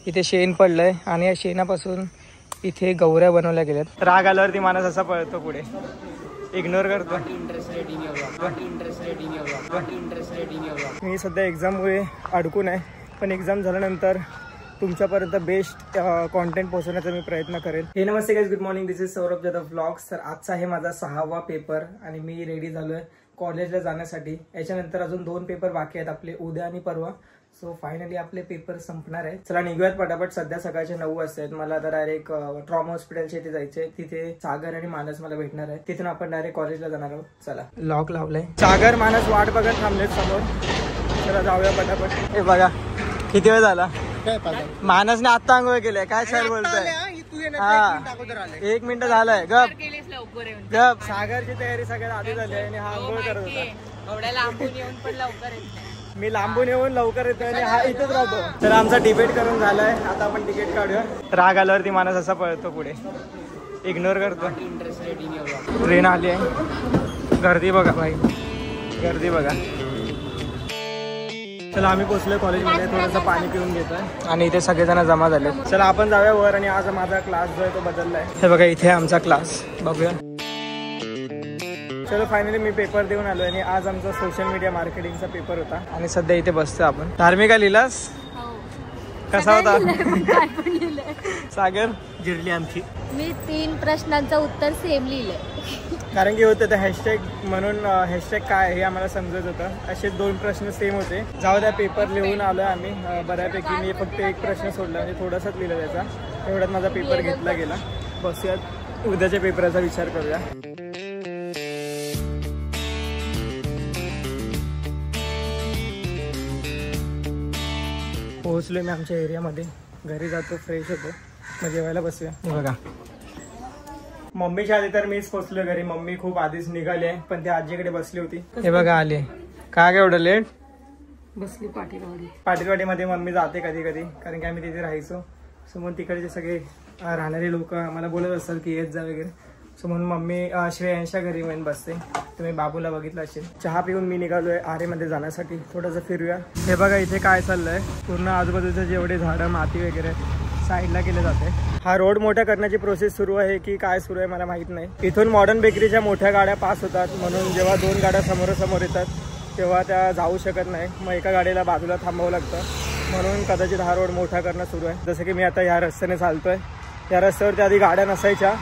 इथे शेण पडलंय आणि या शेणापासून इथे गौऱ्या बनवल्या गेल्यात। राग आल्यावरती माणूस असा पळतो पुढे, इग्नोर करतो। मी सध्या एक्झाममुळे अडकून आहे, पण एक्झाम झाल्यानंतर तुमच्यापर्यंत बेस्ट कॉन्टेंट पोहोचवण्याचा मी प्रयत्न करेन। Hey namaste guys, good morning, this is Saurabh Jadhav vlogs. तर आजचा आहे माझा 6वा पेपर आणि मी रेडी झालोय कॉलेजला जाण्यासाठी। याच्यानंतर अजून 2 पेपर बाकी आहेत आपले, उद्या आणि परवा। सो फायनली आपले पेपर संपणार आहे। चला निघूयात पटापट। सध्या सकाळचे 9 वाजता आहेत। मला आता डायरेक्ट ट्रॉमा हॉस्पिटलच्या इथे जायचंय। तिथे सागर आणि मानस मला भेटणार आहे। तिथून आपण डायरेक्ट कॉलेजला जाणार आहोत। चला, लॉक लावलंय। सागर मानस वाट बघत थांबलेत समोर। चला जाऊया पटापट। हे बघा किती वेळ झाला। मानसने आता आंघोळ केलंय। काय सर बोलतोय? हा 1 मिनिट झालंय। गप गप। सागरची तयारी सगळ्यात आधी झाली आहे आणि हा आंघोळ करत होता। मी लांबून येऊन लवकर येतो आणि हा इथेच राहतो। तर आमचा डिबेट करून झालाय, आता आपण तिकीट काढूया। राग आल्यावरती माणूस असा पळतो पुढे, इग्नोर करतो। ट्रेन आली आहे, गर्दी बघा भाई, गर्दी बघा। चला आम्ही पोहोचलोय कॉलेजमध्ये, थोडंसं पाणी पिऊन घेतोय आणि इथे सगळेजण जमा झाले। चला आपण जाऊया वर। आणि आज माझा क्लास जो आहे तो बदललाय। हे बघा इथे आमचा क्लास, बघूया। चलो फायनली मी पेपर देऊन आलोय आणि आज आमचा सोशल मीडिया मार्केटिंगचा पेपर होता आणि सध्या इथे बसतो आपण। धार्मिका लिहिलास? कसा होता? सागर जिरली आमची। मी 3 प्रश्नांचं उत्तर सेम लिहिलंय, कारण की होतं ते हॅशटॅग म्हणून। हॅशटॅग काय हे आम्हाला समजत होतं। असे 2 प्रश्न सेम होते। जाऊ द्या, पेपर लिहून आलोय आम्ही बऱ्यापैकी। मी फक्त 1 प्रश्न सोडला म्हणजे थोडासाच लिहिला त्याचा, एवढ्यात माझा पेपर घेतला गेला। बसूयात, उद्याच्या पेपराचा विचार करूया। पोहोचलोय मी आमच्या एरियामध्ये। घरी जातो, फ्रेश होतो, मग जेवायला बसूया। बघा मम्मीच्या आधी तर मीच पोहोचलोय घरी। मम्मी खूप आधीच निघाली आहे, पण ती आजीकडे बसली होती। हे बघा आली। का ग एवढं लेट? बसली पाटीलवाडी। पाटीलवाडीमध्ये मम्मी जाते कधी कधी, कारण की आम्ही तिथे राहायचो। सो म्हणून तिकडचे सगळे राहणारे लोक आम्हाला बोलत असतात की येत जा वगैरे। सो म्हणून मम्मी श्रेयांच्या घरी येऊन बसते। तुम्ही बाबूला बघितलं असेल। चहा पिऊन मी निघालोय आरेमध्ये जाण्यासाठी, थोडंसं फिरूया। हे बघा इथे काय चाललंय, पूर्ण आजूबाजूचे जेवढे झाडं माती वगैरे साईडला केले जाते। हा रोड मोठा करण्याची प्रोसेस सुरू आहे की काय सुरू आहे मला माहित नाही। इथून मॉडर्न बेकरीच्या मोठ्या गाड्या पास होतात, म्हणून जेव्हा 2 गाड्या समोरासमोर येतात तेव्हा त्या जाऊ शकत नाही। मग एका गाडीला बाजूला थांबावं लागतं, म्हणून कदाचित हा रोड मोठा करणं सुरू आहे। जसं की मी आता ह्या रस्त्याने चालतोय। या रस्त्यावरती आधी गाड्या नसायच्या,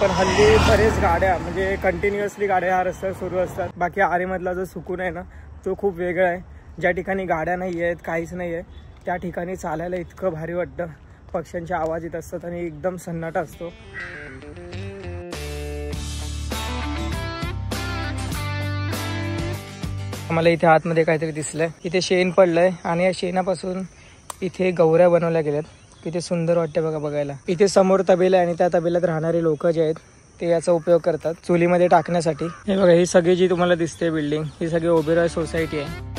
पण हल्ली बरेच गाड्या म्हणजे कंटिन्युअसली गाड्या ह्या रस्त्यावर सुरू असतात। बाकी आरेमधला जो सुकून आहे ना, तो खूप वेगळा आहे। ज्या ठिकाणी गाड्या नाही आहेत, काहीच नाही आहे, त्या ठिकाणी चालायला इतकं भारी वाटतं। पक्ष्यांचे आवाज येत असतात आणि एकदम सन्नाटा असतो। मला इथे आतमध्ये काहीतरी दिसलंय। इथे शेण पडलंय आणि या शेणापासून इथे गौऱ्या बनवल्या गेल्यात। किती सुंदर वाटते बघा बघायला। इथे समोर तबेला आहे आणि त्या तबेल्यात राहणारे लोक जे आहेत ते याचा उपयोग करतात चुलीमध्ये टाकण्यासाठी। हे बघा ही सगळी जी तुम्हाला दिसते बिल्डिंग, ही सगळी ओबेरॉय सोसायटी आहे।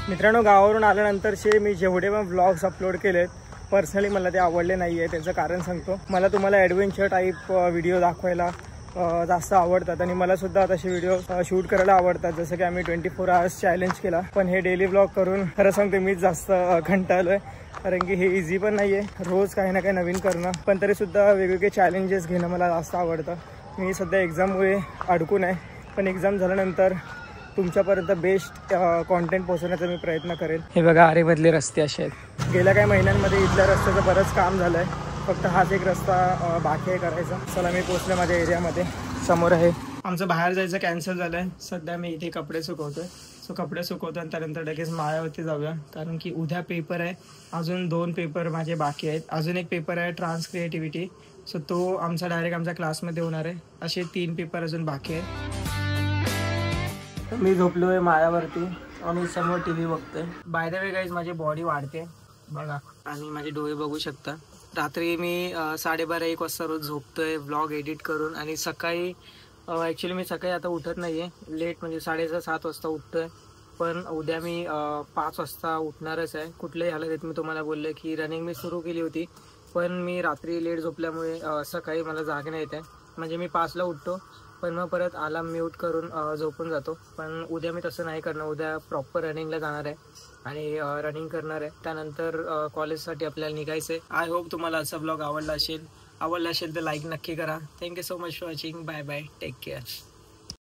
मित्रांनो, गावावरून आल्यानंतरचे मी जेवढे पण व्लॉग्स अपलोड केलेत, पर्सनली मला ते आवडले नाही आहे। त्याचं कारण सांगतो। मला तुम्हाला ॲडव्हेंचर टाईप व्हिडिओ दाखवायला जास्त आवडतात आणि मला सुद्धा तसे व्हिडिओ शूट करायला आवडतात। जसं की आम्ही 24 आवर्स चॅलेंज केला, पण हे डेली व्लॉग करून खरं सांगतो मीच जास्त कंटाळलोय। कारण की हे इझी पण नाही आहे, रोज काही ना काही नवीन करणं, पण तरीसुद्धा वेगवेगळे चॅलेंजेस घेणं मला जास्त आवडतं। मी सध्या एक्झाममुळे अडकून आहे, पण एक्झाम झाल्यानंतर तुमच्यापर्यंत बेस्ट कॉन्टेंट पोहोचवण्याचा मी प्रयत्न करेन। हे बघा आरेमधले रस्ते असे आहेत। गेल्या काही महिन्यांमध्ये इथल्या रस्त्याचं बरंच काम झालंय, फक्त हाच एक रस्ता बाकी आहे करायचा। चला मी पोहोचलो माझ्या एरियामध्ये, समोर आहे। आमचं बाहेर जायचं कॅन्सल झालंय। सध्या मी इथे कपडे सुकवतोय। सो कपडे सुकवतो आणि त्यानंतर लगेच माळ्यावरती जाऊया, कारण की उद्या पेपर आहे। अजून 2 पेपर माझे बाकी आहेत। अजून एक पेपर आहे ट्रान्स क्रिएटिव्हिटी, सो तो आमचा डायरेक्ट आमच्या क्लासमध्ये होणार आहे। असे 3 पेपर अजून बाकी आहेत। मी झोपलोय माळ्यावरती आणि समोर टीव्ही बघतोय। बाय द वे गाईज, माझी बॉडी वाढते बघा आणि माझे डोळे बघू शकता। रात्री मी 12:30-1 वाजता रोज झोपतोय व्लॉग एडिट करून, आणि सकाळी ॲक्च्युली मी सकाळी आता उठत नाही आहे, लेट म्हणजे 6:30-7 वाजता उठतोय। पण उद्या मी 5 वाजता उठणारच आहे कुठल्याही हालतीत। मी तुम्हाला बोलले की रनिंग मी सुरू केली होती, पण मी रात्री लेट झोपल्यामुळे सकाळी मला जाग नाही येत आहे। म्हणजे मी 5ला उठतो पण मग परत अलार्म म्यूट करून झोपून जातो. पण उद्या मी तसं नाही करणार. उद्या प्रॉपर रनिंगला जाणार आहे आणि रनिंग करणार आहे. त्यानंतर कॉलेजसाठी आपल्याला निघायचं आहे. आय होप तुम्हाला असा ब्लॉग आवडला असेल तर लाईक नक्की करा. Thank you so much for watching. Bye bye. Take care.